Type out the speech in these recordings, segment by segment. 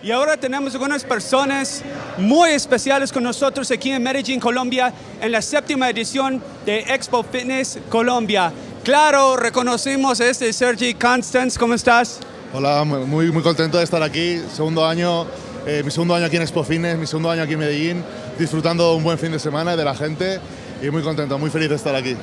Y ahora tenemos algunas personas muy especiales con nosotros aquí en Medellín, Colombia, en la 7ª edición de Expo Fitness Colombia. Claro, reconocimos a Sergi Constance, ¿cómo estás? Hola, muy contento de estar aquí, segundo año, mi segundo año aquí en Expo Fitness, mi segundo año aquí en Medellín, disfrutando un buen fin de semana de la gente y muy contento, muy feliz de estar aquí.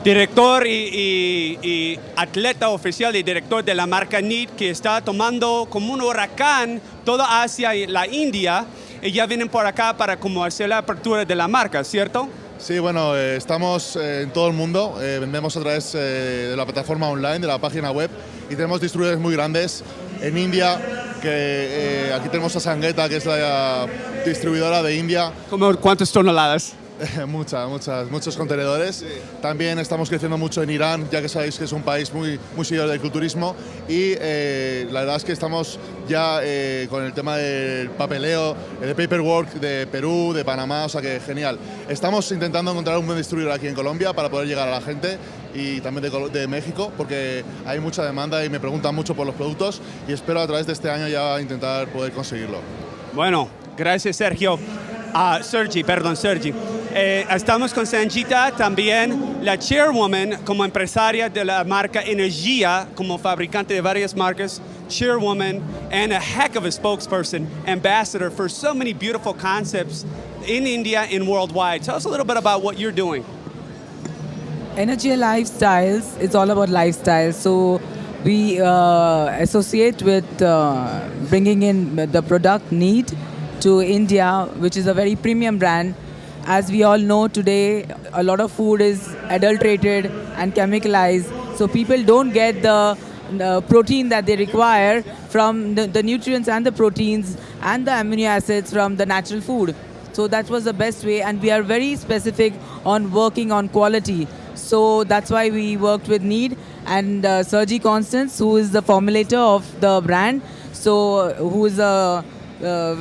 Director y atleta oficial y director de la marca NEED, que está tomando como un huracán toda Asia y la India, y ya vienen por acá para como hacer la apertura de la marca, ¿cierto? Sí, bueno, estamos en todo el mundo, vendemos a través de la plataforma online, de la página web, y tenemos distribuidores muy grandes en India, que aquí tenemos a Sangeeta, que es la distribuidora de India. ¿Cuántas toneladas? Muchos contenedores. Sí. También estamos creciendo mucho en Irán, ya que sabéis que es un país muy seguidor del culturismo, y la verdad es que estamos ya con el tema del papeleo, de paperwork de Perú, de Panamá, o sea que genial. Estamos intentando encontrar un buen distribuidor aquí en Colombia para poder llegar a la gente, y también de México, porque hay mucha demanda y me preguntan mucho por los productos, y espero a través de este año ya intentar poder conseguirlo. Bueno, gracias Sergi. Estamos con Sangeeta, también la chairwoman como empresaria de la marca Energía, como fabricante de varias marcas, chairwoman, and a heck of a spokesperson, ambassador for so many beautiful concepts in India and worldwide. Tell us a little bit about what you're doing. Energy Lifestyles, it's all about lifestyle. So we associate with bringing in the product NEED to India, which is a very premium brand. As we all know today, a lot of food is adulterated and chemicalized, so people don't get the protein that they require from the nutrients and the proteins and the amino acids from the natural food. So that was the best way, and we are very specific on working on quality. So that's why we worked with NEED and Sergi Constance, who is the formulator of the brand, so who is a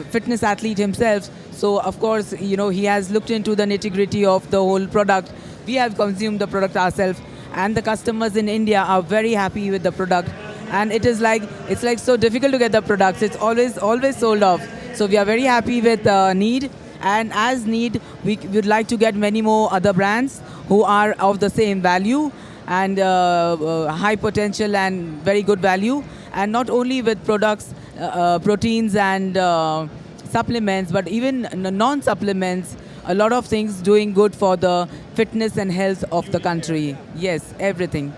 fitness athlete himself. So of course, you know, he has looked into the nitty-gritty of the whole product. We have consumed the product ourselves, and the customers in India are very happy with the product. And it's like so difficult to get the products. It's always sold off. So we are very happy with NEED, and as NEED, we would like to get many more other brands who are of the same value and high potential and very good value, and not only with products, proteins and supplements, but even non-supplements, a lot of things doing good for the fitness and health of the country. Yes, everything.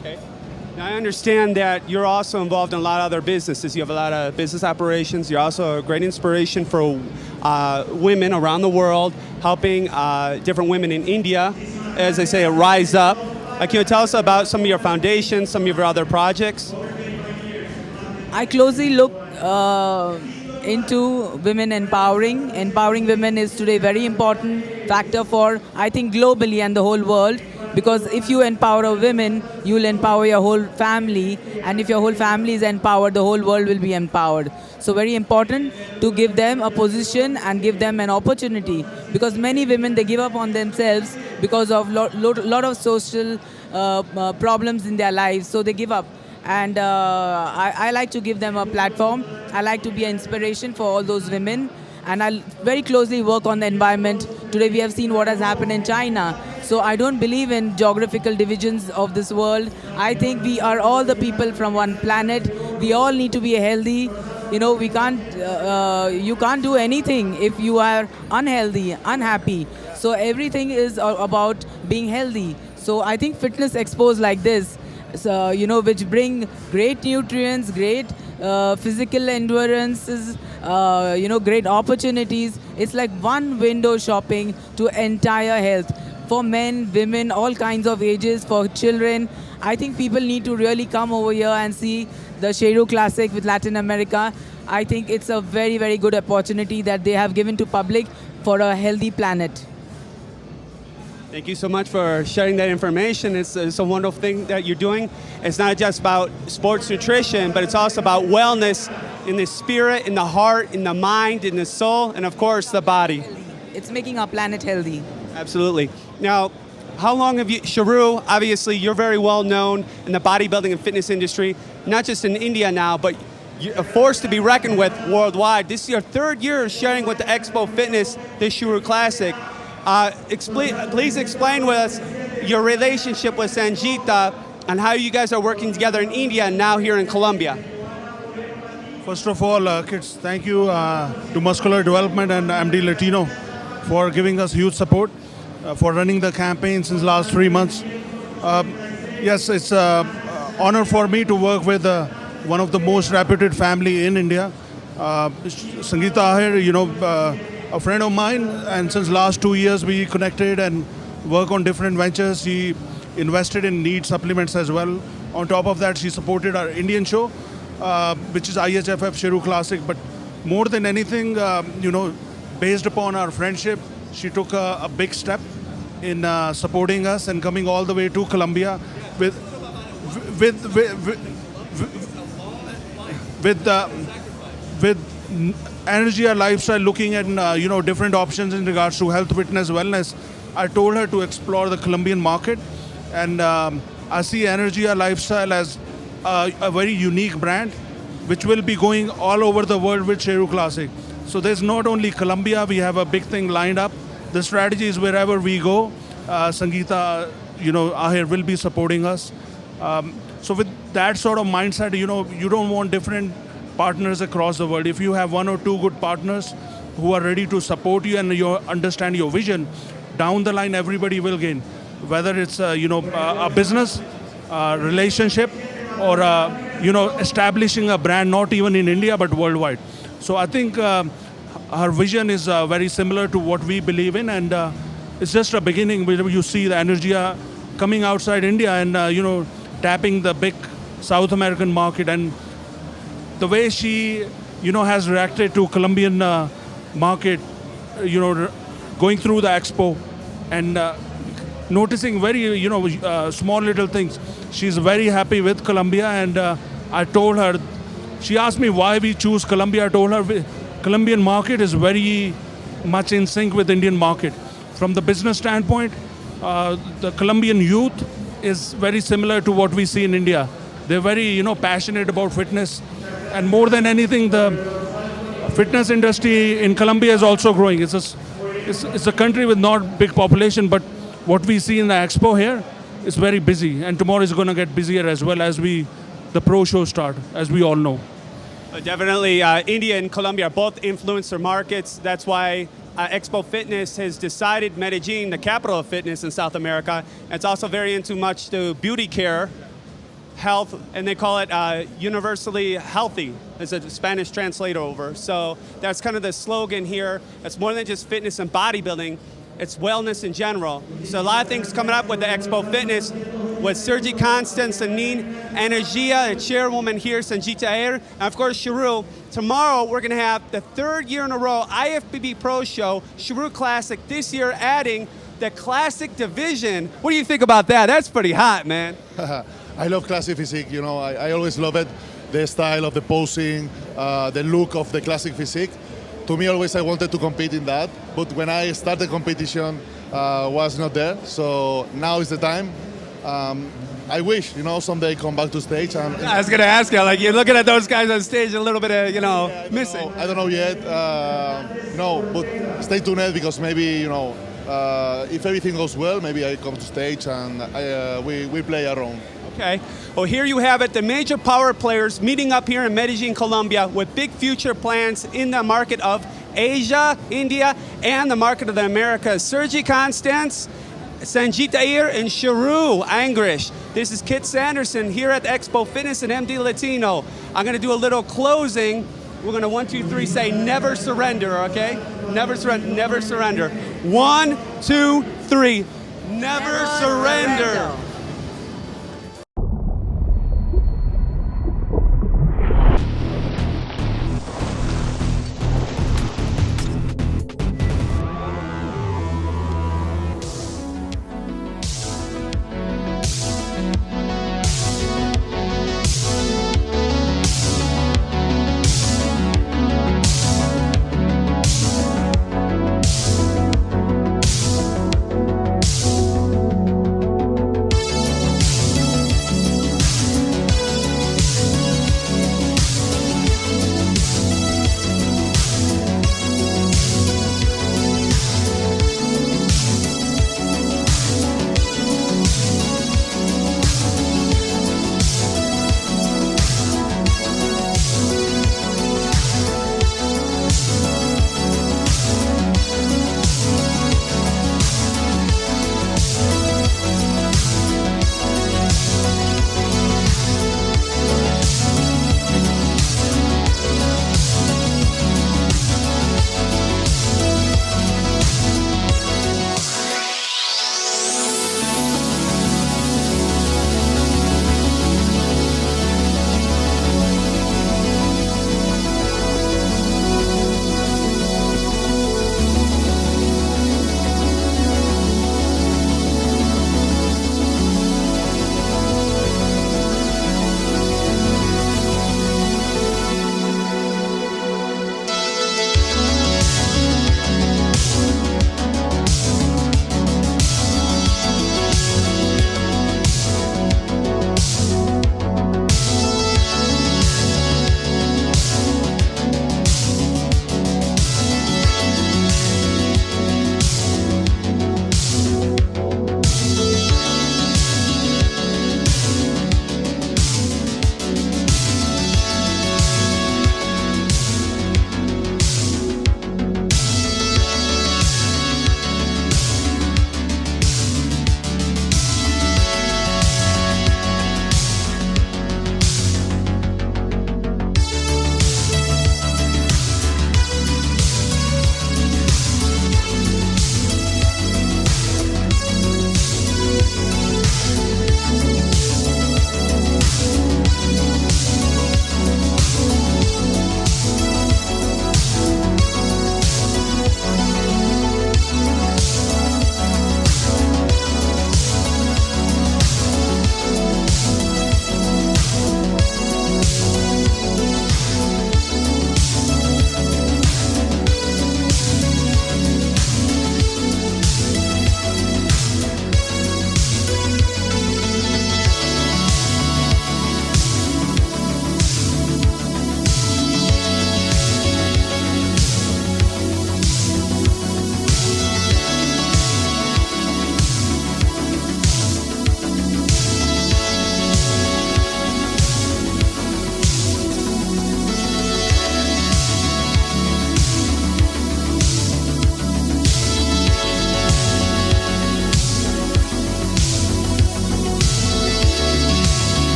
Okay. Now I understand that you're also involved in a lot of other businesses. You have a lot of business operations. You're also a great inspiration for women around the world, helping different women in India, as they say, rise up. Can you tell us about some of your foundations, some of your other projects? I closely look into women empowering. Empowering women is today a very important factor for, I think, globally and the whole world. Because if you empower a woman, you will empower your whole family. And if your whole family is empowered, the whole world will be empowered. So very important to give them a position and give them an opportunity. Because many women, they give up on themselves because of lot of social problems in their lives. So they give up. And I like to give them a platform. I like to be an inspiration for all those women. And I'll very closely work on the environment. Today we have seen what has happened in China. So I don't believe in geographical divisions of this world. I think we are all the people from one planet. We all need to be healthy. You know, you can't do anything if you are unhealthy, unhappy. So everything is about being healthy. So I think fitness expos like this, so, you know, which bring great nutrients, great physical endurances, you know, great opportunities. It's like one window shopping to entire health. For men, women, all kinds of ages, for children. I think people need to really come over here and see the Sheru Classic with Latin America. I think it's a very, very good opportunity that they have given to public for a healthy planet. Thank you so much for sharing that information. It's a wonderful thing that you're doing. It's not just about sports nutrition, but it's also about wellness in the spirit, in the heart, in the mind, in the soul, and of course, the body. It's making our planet healthy. Absolutely. Now, how long have you, Sheru, obviously you're very well known in the bodybuilding and fitness industry, not just in India now, but a force to be reckoned with worldwide. This is your third year sharing with the Expo Fitness this Shuru Classic. Please explain with us your relationship with Sanjita and how you guys are working together in India and now here in Colombia. First of all, kids, thank you to Muscular Development and MD Latino for giving us huge support for running the campaign since last 3 months. Yes, it's an honor for me to work with one of the most reputed family in India. Sangeeta Ahir, a friend of mine, and since last 2 years we connected and work on different ventures. She invested in need supplements as well. On top of that, she supported our Indian show, which is IHFF Shuru Classic. But more than anything, based upon our friendship, she took a big step in supporting us and coming all the way to Colombia with Energy Lifestyle, looking at different options in regards to health, fitness, wellness. I told her to explore the Colombian market, and I see Energy Lifestyle as a very unique brand, which will be going all over the world with Shuru Classic. So there's not only Colombia, we have a big thing lined up. The strategy is wherever we go, Sangeeta, Ahir will be supporting us. So with that sort of mindset, you don't want different partners across the world. If you have 1 or 2 good partners who are ready to support you and you understand your vision, down the line everybody will gain. Whether it's a business, relationship, or establishing a brand not even in India but worldwide. So I think her vision is very similar to what we believe in, and it's just a beginning where you see the Energia coming outside India and tapping the big South American market. And the way she has reacted to Colombian market, going through the expo and noticing very small little things. She's very happy with Colombia, and I told her, she asked me why we choose Colombia. I told her Colombian market is very much in sync with Indian market. From the business standpoint, the Colombian youth is very similar to what we see in India. They're very passionate about fitness, and more than anything, the fitness industry in Colombia is also growing. It's a country with not big population, but what we see in the expo here is very busy, and tomorrow is going to get busier as well as the pro show start, as we all know. Definitely, India and Colombia are both influencer markets. That's why Expo Fitness has decided Medellin, the capital of fitness in South America. It's also very into much to beauty care, health, and they call it universally healthy, as a Spanish translator over. So that's kind of the slogan here. It's more than just fitness and bodybuilding. It's wellness in general. So a lot of things coming up with the Expo Fitness with Sergi Constance, Sanin, Energia, the chairwoman here, Sanjita Ahir, and of course Shuru. Tomorrow we're going to have the 3rd year in a row IFBB Pro Show, Shuru Classic, this year adding the Classic Division. What do you think about that? That's pretty hot, man. I love Classic Physique, I always love it. The style of the posing, the look of the Classic Physique. To me, always I wanted to compete in that, but when I started competition, was not there. So now is the time. I wish, someday come back to stage. And I was going to ask you, like, you're looking at those guys on stage, a little bit of, missing. I don't know yet. No, but stay tuned because maybe, if everything goes well, maybe I come to stage and we play our own. Okay. Well, here you have it, the major power players meeting up here in Medellin, Colombia, with big future plans in the market of Asia, India, and the market of the Americas. Sergi Constance, Sanjita Ahir, and Shuru Angrish. This is Kit Sanderson here at Expo Fitness and MD Latino. I'm going to do a little closing. We're going to 1, 2, 3 say never surrender, okay? Never surrender, never surrender. 1, 2, 3. Never surrender.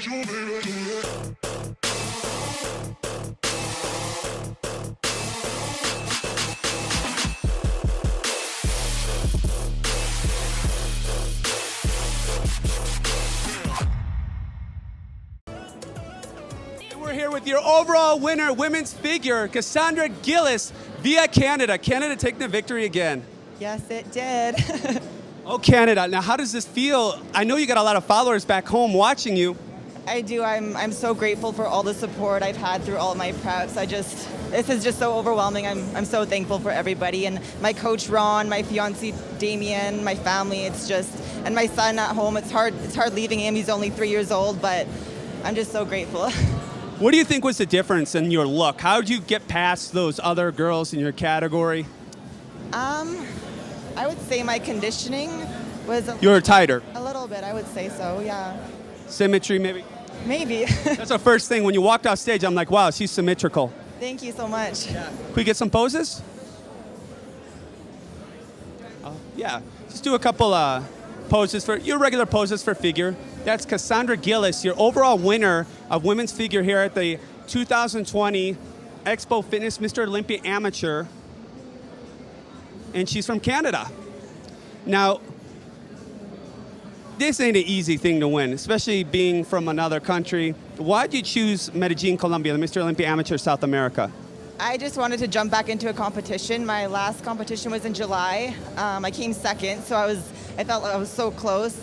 We're here with your overall winner, women's figure, Cassandra Gillis, via Canada. Canada taking the victory again. Yes, it did. Oh, Canada. Now, how does this feel? I know you got a lot of followers back home watching you. I do. I'm so grateful for all the support I've had through all my preps. This is just so overwhelming. I'm so thankful for everybody, and my coach Ron, my fiance Damien, my family. And my son at home. It's hard leaving him. He's only 3 years old, but I'm just so grateful. What do you think was the difference in your look? How did you get past those other girls in your category? I would say my conditioning was You're tighter. a little bit. I would say so. Yeah, Symmetry, maybe? maybe. That's the first thing. When you walked off stage, I'm like, wow, she's symmetrical. Thank you so much. Can we get some poses? Yeah, just do a couple poses for your regular poses for figure. That's Cassandra Gillis, your overall winner of women's figure here at the 2020 Expo Fitness Mr. Olympia Amateur. And she's from Canada. Now, this ain't an easy thing to win, especially being from another country. Why did you choose Medellin, Colombia, the Mr. Olympia Amateur South America? I just wanted to jump back into a competition. My last competition was in July. I came second, so I felt like I was so close.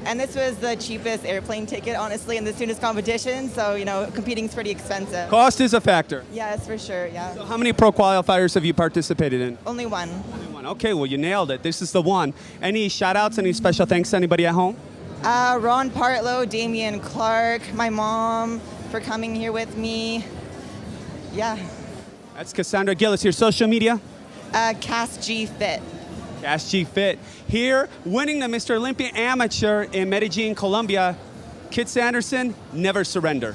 And this was the cheapest airplane ticket, honestly, and the soonest competition. So, competing is pretty expensive. Cost is a factor. Yes, for sure, yeah. So how many pro qualifiers have you participated in? Only one. Only one. Okay, well, you nailed it. This is the one. Any shout outs, any special thanks to anybody at home? Ron Partlow, Damian Clark, my mom for coming here with me. Yeah. That's Cassandra Gillis. Your social media? Cass G Fit. Cash G Fit. Here, winning the Mr. Olympia Amateur in Medellin, Colombia. Kit Sanderson, never surrender.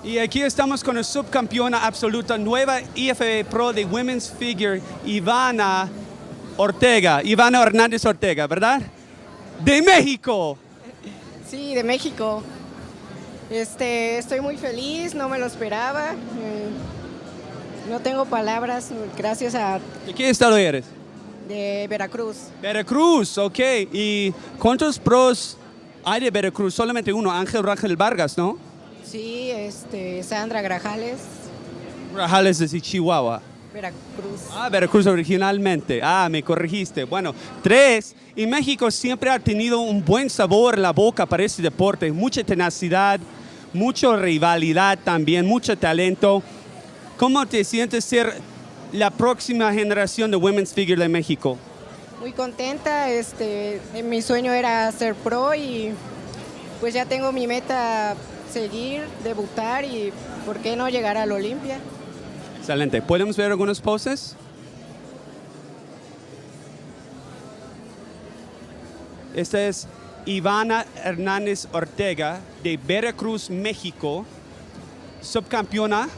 Y aquí estamos con la subcampeona absoluta, nueva IFBB Pro de Women's Figure, Ivana Hernández Ortega, ¿verdad? De México. Sí, de México. Estoy muy feliz, no me lo esperaba. No tengo palabras, gracias a... ¿De qué estado eres? De Veracruz. Veracruz, ok. ¿Y cuántos pros hay de Veracruz? Solamente uno, Ángel Rangel Vargas, ¿no? Sí, Sandra Grajales, Grajales de Chihuahua. Veracruz. Ah, Veracruz originalmente. Ah, me corregiste. Bueno, 3. Y México siempre ha tenido un buen sabor en la boca para este deporte. Mucha tenacidad, mucha rivalidad también, mucho talento. ¿Cómo te sientes ser la próxima generación de Women's Figure de México? Muy contenta, mi sueño era ser pro y pues ya tengo mi meta, seguir, debutar y por qué no llegar a la Olympia. Excelente. ¿Podemos ver algunas poses? Esta es Ivana Hernández Ortega de Veracruz, México, subcampeona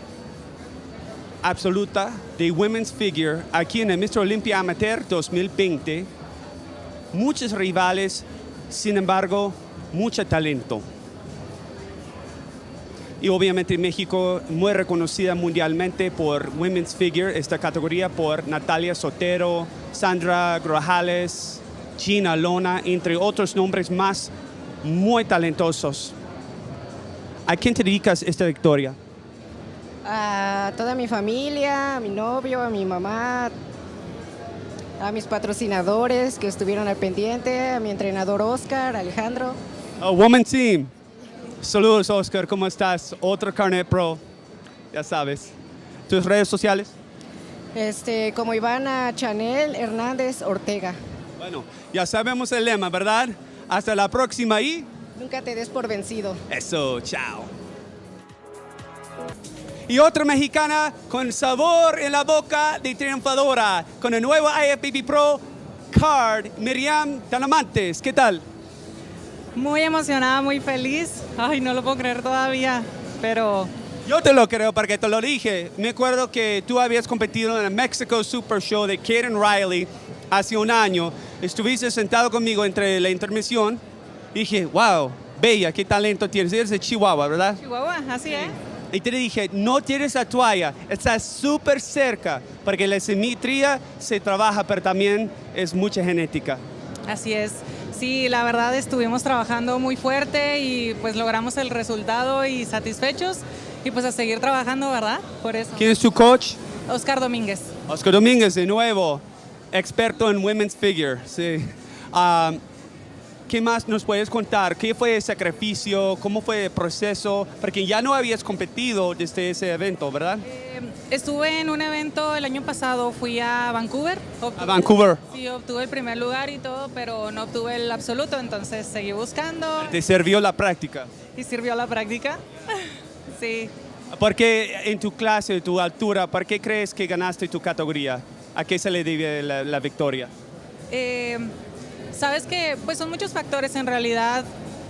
absoluta de Women's Figure aquí en el Mr. Olympia Amateur 2020. Muchos rivales, sin embargo, mucho talento. Y obviamente México muy reconocida mundialmente por Women's Figure, esta categoría por Natalia Sotero, Sandra Grajales, Gina Lona, entre otros nombres más muy talentosos. ¿A quién te dedicas esta victoria? A toda mi familia, a mi novio, a mi mamá, a mis patrocinadores que estuvieron al pendiente, a mi entrenador Oscar, Alejandro. Woman Team. Saludos, Oscar, ¿cómo estás? Otro carnet pro, ya sabes. ¿Tus redes sociales? Como Ivana Chanel Hernández Ortega. Bueno, ya sabemos el lema, ¿verdad? Hasta la próxima y... Nunca te des por vencido. Eso, chao. Y otra mexicana con sabor en la boca de triunfadora, con el nuevo IFBB Pro Card, Miriam Talamantes. ¿Qué tal? Muy emocionada, muy feliz. Ay, no lo puedo creer todavía, pero... Yo te lo creo porque te lo dije. Me acuerdo que tú habías competido en el Mexico Super Show de Kaden Riley hace un año, estuviste sentado conmigo entre la intermisión y dije, wow, bella, qué talento tienes. Eres de Chihuahua, ¿verdad? Chihuahua, así es. Y te dije, no tires la toalla, estás súper cerca, porque la simetría se trabaja, pero también es mucha genética. Así es. Sí, la verdad estuvimos trabajando muy fuerte y pues logramos el resultado y satisfechos y pues a seguir trabajando, ¿verdad? Por eso. ¿Quién es tu coach? Oscar Domínguez. Oscar Domínguez, de nuevo, experto en women's figure. Sí. ¿Qué más nos puedes contar? ¿Qué fue el sacrificio? ¿Cómo fue el proceso? Porque ya no habías competido desde ese evento, ¿verdad? Estuve en un evento el año pasado, fui a Vancouver. A Vancouver. Sí, obtuve el primer lugar y todo, pero no obtuve el absoluto, entonces seguí buscando. ¿Te sirvió la práctica? ¿Y sirvió la práctica? Sí. Porque en tu clase, tu altura, ¿por qué crees que ganaste tu categoría? ¿A qué se le debe la victoria? Sabes que pues son muchos factores en realidad.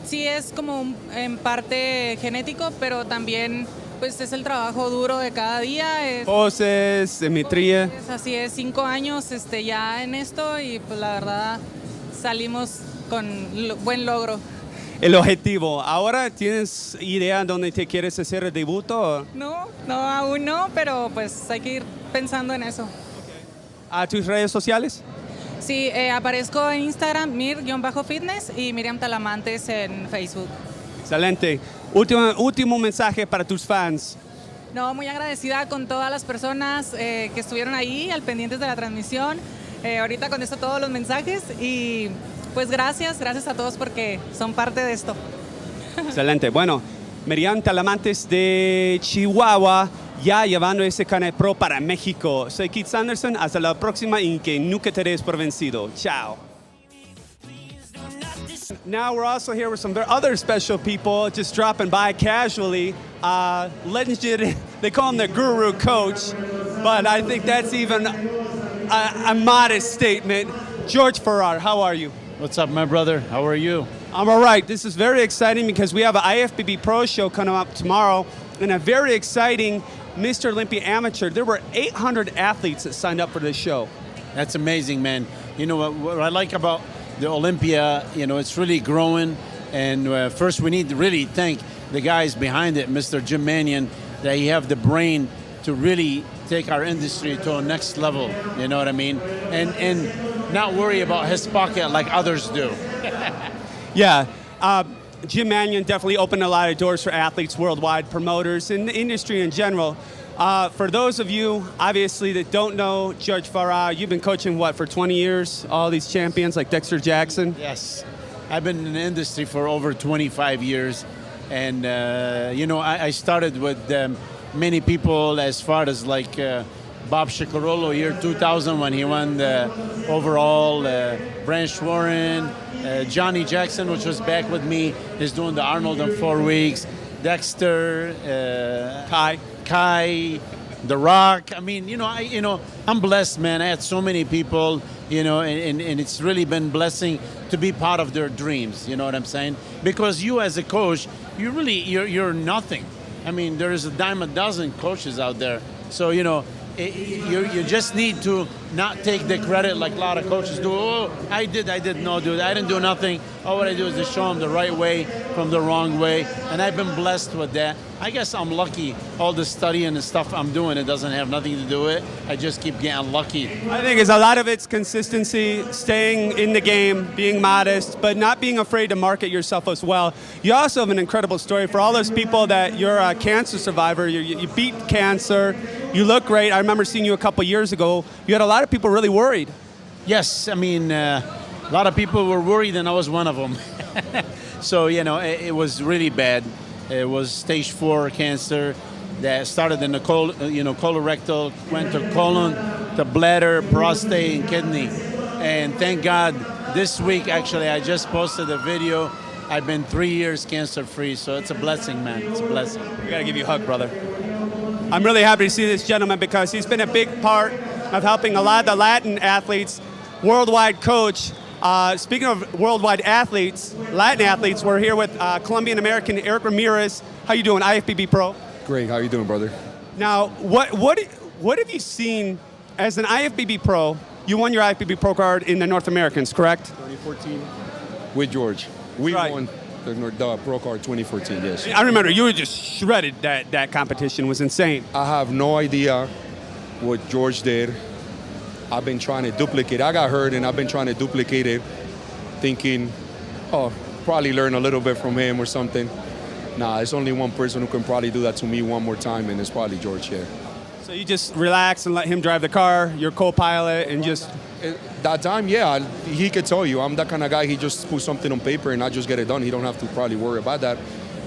Sí es como en parte genético, pero también pues es el trabajo duro de cada día. Poses, simetría. Así es, 5 años ya en esto y pues la verdad salimos con buen logro. El objetivo, ¿ahora tienes idea dónde te quieres hacer el debut? No, aún no, pero pues hay que ir pensando en eso. ¿A tus redes sociales? Sí, aparezco en Instagram, mir-fitness y Miriam Talamantes en Facebook. Excelente. Último mensaje para tus fans. No, muy agradecida con todas las personas que estuvieron ahí al pendientes de la transmisión. Ahorita contesto todos los mensajes y pues gracias a todos porque son parte de esto. Excelente. Bueno, Miriam Talamantes de Chihuahua, ya llevando ese canal pro para México. Soy Keith Sanderson, hasta la próxima y que nunca te des por vencido. Chao. Now we're also here with some other special people just dropping by casually. Legendary, they call him the guru coach, but I think that's even a modest statement. George Farrar, how are you? What's up, my brother? How are you? I'm all right. This is very exciting because we have an IFBB Pro show coming up tomorrow and a very exciting Mr. Olympia Amateur. There were 800 athletes that signed up for this show. That's amazing, man. You know what I like about the Olympia, it's really growing. And first we need to really thank the guys behind it, Mr. Jim Mannion, that he have the brain to really take our industry to a next level, you know what I mean? And not worry about his pocket like others do. Yeah. Jim Mannion definitely opened a lot of doors for athletes worldwide, promoters, and the industry in general. For those of you, obviously, that don't know George Farrar, you've been coaching, for 20 years? All these champions like Dexter Jackson? Yes. I've been in the industry for over 25 years. And, I started with many people as far as like Bob Chicarolo, year 2000, when he won the overall, Branch Warren, Johnny Jackson, which was back with me, is doing the Arnold in 4 weeks. Dexter, Kai, The Rock. I mean, I'm blessed, man. I had so many people, and it's really been blessing to be part of their dreams. You know what I'm saying? Because you, as a coach, you're nothing. I mean, there's a dime a dozen coaches out there. So, you just need to not take the credit like a lot of coaches do. Oh, I did. No, dude, I didn't do nothing. All what I do is to show them the right way from the wrong way. And I've been blessed with that. I guess I'm lucky. All the studying and stuff I'm doing, it doesn't have nothing to do with it. I just keep getting lucky. I think a lot of it's consistency, staying in the game, being modest, but not being afraid to market yourself as well. You also have an incredible story for all those people that you're a cancer survivor. You beat cancer. You look great. I remember seeing you a couple years ago. You had a lot of people really worried. Yes, I mean, a lot of people were worried, and I was one of them. So, it was really bad. It was stage 4 cancer that started in the colorectal, went to colon, to bladder, prostate, and kidney. And thank God, this week, actually, I just posted a video. I've been 3 years cancer-free, so it's a blessing, man. It's a blessing. We gotta give you a hug, brother. I'm really happy to see this gentleman because he's been a big part of helping a lot of the Latin athletes, worldwide coach. Speaking of worldwide athletes, Latin athletes, we're here with Colombian American Eric Ramirez. How you doing, IFBB Pro? Great. How you doing, brother? Now, what have you seen as an IFBB Pro? you won your IFBB Pro card in the North Americans, correct? 2014 with George. We Right. won the Pro card 2014, yes. I remember you were just shredded. That competition was insane. I have no idea what George did. I've been trying to duplicate. I got hurt and I've been trying to duplicate it, thinking, oh, probably learn a little bit from him or something. Nah, there's only one person who can probably do that to me one more time, and it's probably George here. So you just relax and let him drive the car, your co-pilot, and just... That time, yeah, he could tell you. I'm that kind of guy, he just put something on paper and I just get it done. He don't have to probably worry about that.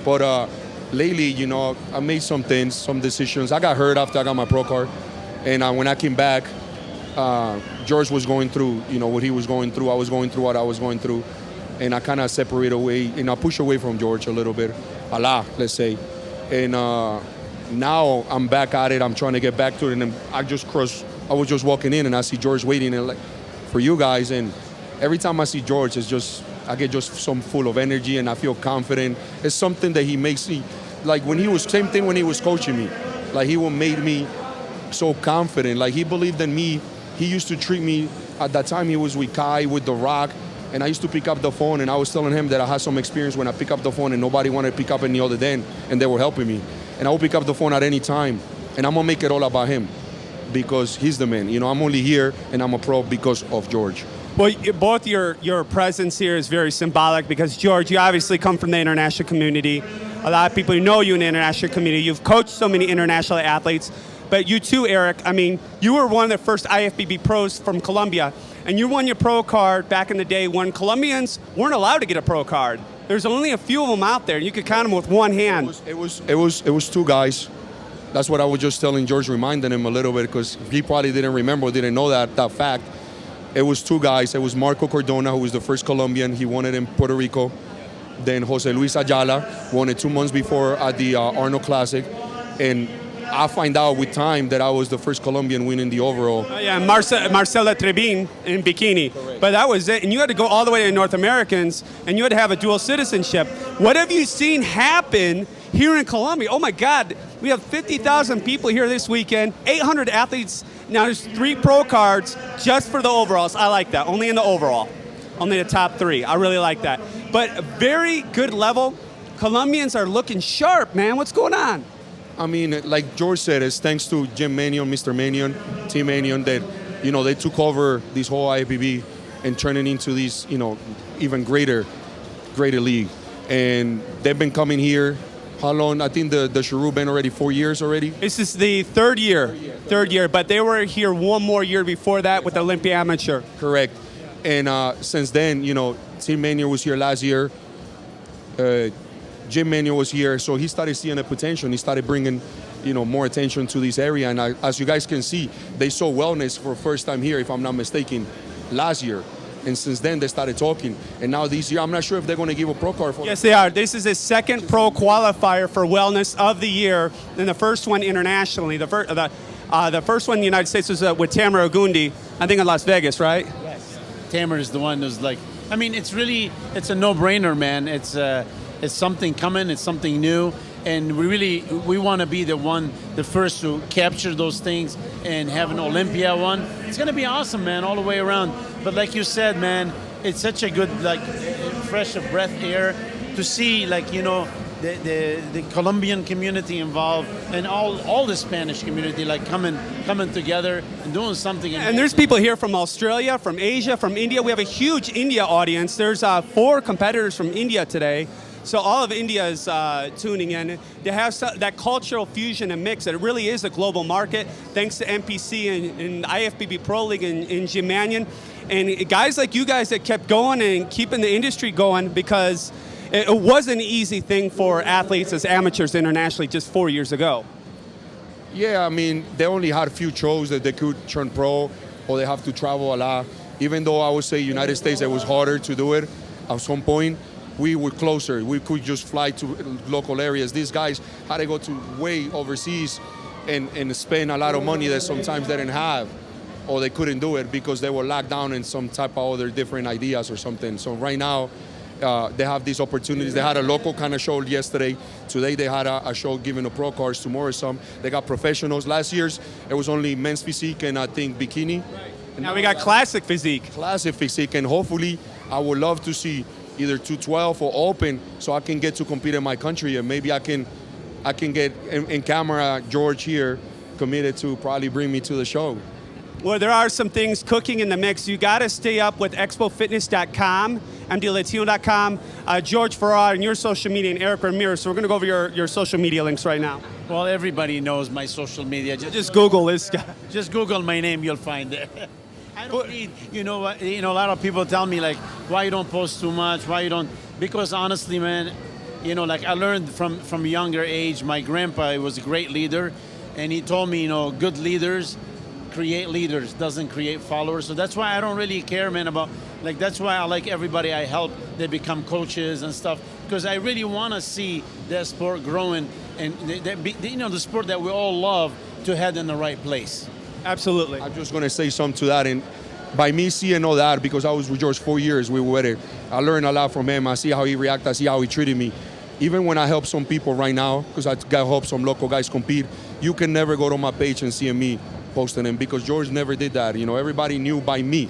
But lately, you know, I made some things, some decisions. I got hurt after I got my pro card. And when I came back, George was going through, you know, what he was going through. I was going through what I was going through. And I kind of separated away, and I pushed away from George a little bit, a lot, let's say. And now I'm back at it. I'm trying to get back to it. And I was just walking in and I see George waiting and like for you guys. And every time I see George, it's just, I get just some full of energy and I feel confident. It's something that he makes me, like same thing when he was coaching me. Like he made me so confident. Like he believed in me. He used to treat me, at that time he was with Kai, with The Rock. And I used to pick up the phone and I was telling him that I had some experience when I pick up the phone and nobody wanted to pick up any other day and they were helping me. And I would pick up the phone at any time and I'm gonna make it all about him because he's the man. You know, I'm only here and I'm a pro because of George. Well, both your presence here is very symbolic because, George, you obviously come from the international community. A lot of people know you in the international community. You've coached so many international athletes. But you too, Eric, I mean, you were one of the first IFBB pros from Colombia. And you won your pro card back in the day when Colombians weren't allowed to get a pro card. There's only a few of them out there. You could count them with one hand. It was two guys. That's what I was just telling George, reminding him a little bit because he probably didn't remember, didn't know that fact. It was two guys. It was Marco Cardona, who was the first Colombian. He won it in Puerto Rico. Then Jose Luis Ayala won it 2 months before at the Arnold Classic. And I find out with time that I was the first Colombian winning the overall. Yeah, Marcela Trebin in bikini. Correct. But that was it. And you had to go all the way to North Americans, and you had to have a dual citizenship. What have you seen happen here in Colombia? Oh my God, we have 50,000 people here this weekend, 800 athletes. Now there's 3 pro cards just for the overalls. I like that, only in the overall. Only the top 3, I really like that. But a very good level. Colombians are looking sharp, man. What's going on? I mean, like George said, it's thanks to Jim Manion, Mr. Manion, Team Manion, that, you know, they took over this whole IFBB and turned it into these, you know, even greater league. And they've been coming here. How long? I think the Cheru been already 4 years already. This is the third year, but they were here one more year before that with Olympia Amateur. Correct. And since then, you know, Team Manion was here last year. Jim Manuel was here, so he started seeing the potential. And he started bringing, you know, more attention to this area. And as you guys can see, they saw wellness for the first time here, if I'm not mistaken, last year. And since then, they started talking. And now this year, I'm not sure if they're going to give a pro card for. Yes, they are. This is his second pro qualifier for wellness of the year, and the first one internationally. The first one in the United States was with Tamara Ogundi, I think in Las Vegas, right? Yes. Tamara is the one who's like, I mean, it's a no-brainer, man. It's something coming, it's something new, and we want to be the first to capture those things and have an Olympia one. It's going to be awesome, man, all the way around. But like you said, man, it's such a good, like, fresh of breath air to see, like, you know, the Colombian community involved and all the Spanish community, like, coming together and doing something. And there's people here from Australia, from Asia, from India. We have a huge India audience. There's 4 competitors from India today. So all of India is tuning in. They have that cultural fusion and mix. It really is a global market, thanks to NPC and IFBB Pro League and Jim Manion. And guys like you guys that kept going and keeping the industry going, because it was an easy thing for athletes as amateurs internationally just 4 years ago. Yeah, I mean, they only had a few shows that they could turn pro, or they have to travel a lot. Even though I would say United States, it was harder to do it at some point. We were closer. We could just fly to local areas. These guys had to go to way overseas and spend a lot of money that sometimes they didn't have, or they couldn't do it because they were locked down in some type of other different ideas or something. So right now, they have these opportunities. They had a local kind of show yesterday. Today they had a show giving the pro cards. Tomorrow some. They got professionals. Last year's, it was only men's physique and I think bikini. Now we got classic physique. Classic physique, and hopefully I would love to see either 212 or open so I can get to compete in my country, and maybe I can get in camera George here committed to probably bring me to the show. Well, there are some things cooking in the mix. You got to stay up with expofitness.com, mdlatino.com, George Farrar, and your social media, and Eric Ramirez. So we're going to go over your social media links right now. Well, everybody knows my social media. Just Google this guy. Just Google my name, you'll find it. I don't need, a lot of people tell me, like, why you don't post too much, why you don't, because honestly, man, I learned from a younger age, my grandpa was a great leader, and he told me, good leaders create leaders, doesn't create followers. So that's why I don't really care, man, about, that's why I like everybody I help, they become coaches and stuff, because I really want to see that sport growing, and the sport that we all love to head in the right place. Absolutely. I'm just going to say something to that. And by me seeing all that, because I was with George 4 years, we were there, I learned a lot from him. I see how he reacted, I see how he treated me. Even when I help some people right now, because I got help some local guys compete, you can never go to my page and see me posting him, because George never did that. Everybody knew by me.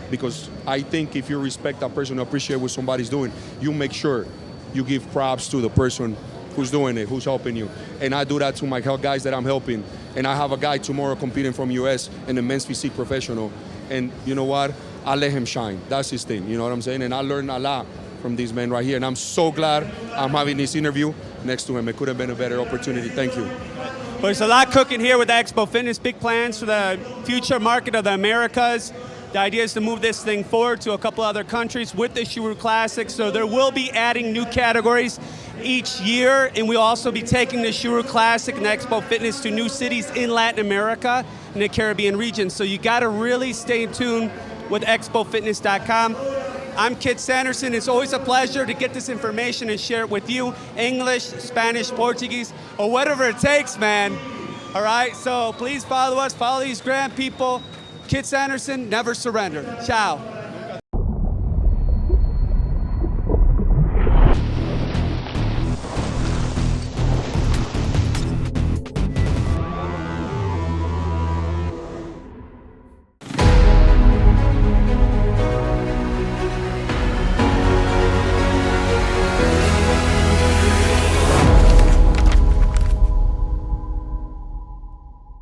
Because I think if you respect that person, appreciate what somebody's doing, you make sure you give props to the person who's doing it, who's helping you. And I do that to my guys that I'm helping. And I have a guy tomorrow competing from US in the men's physique professional. And you know what? I let him shine. That's his thing, you know what I'm saying? And I learned a lot from these men right here. And I'm so glad I'm having this interview next to him. It could have been a better opportunity. Thank you. Well, there's a lot cooking here with Expo Fitness. Big plans for the future market of the Americas. The idea is to move this thing forward to a couple other countries with the Shuru Classic. So there will be adding new categories each year, and we'll also be taking the Shuru Classic and Expo Fitness to new cities in Latin America and the Caribbean region. So you got to really stay in tune with expofitness.com. I'm Kit Sanderson. It's always a pleasure to get this information and share it with you. English, Spanish, Portuguese, or whatever it takes, man. All right, so please follow us, follow these grand people. Kit Sanderson, never surrender. Ciao.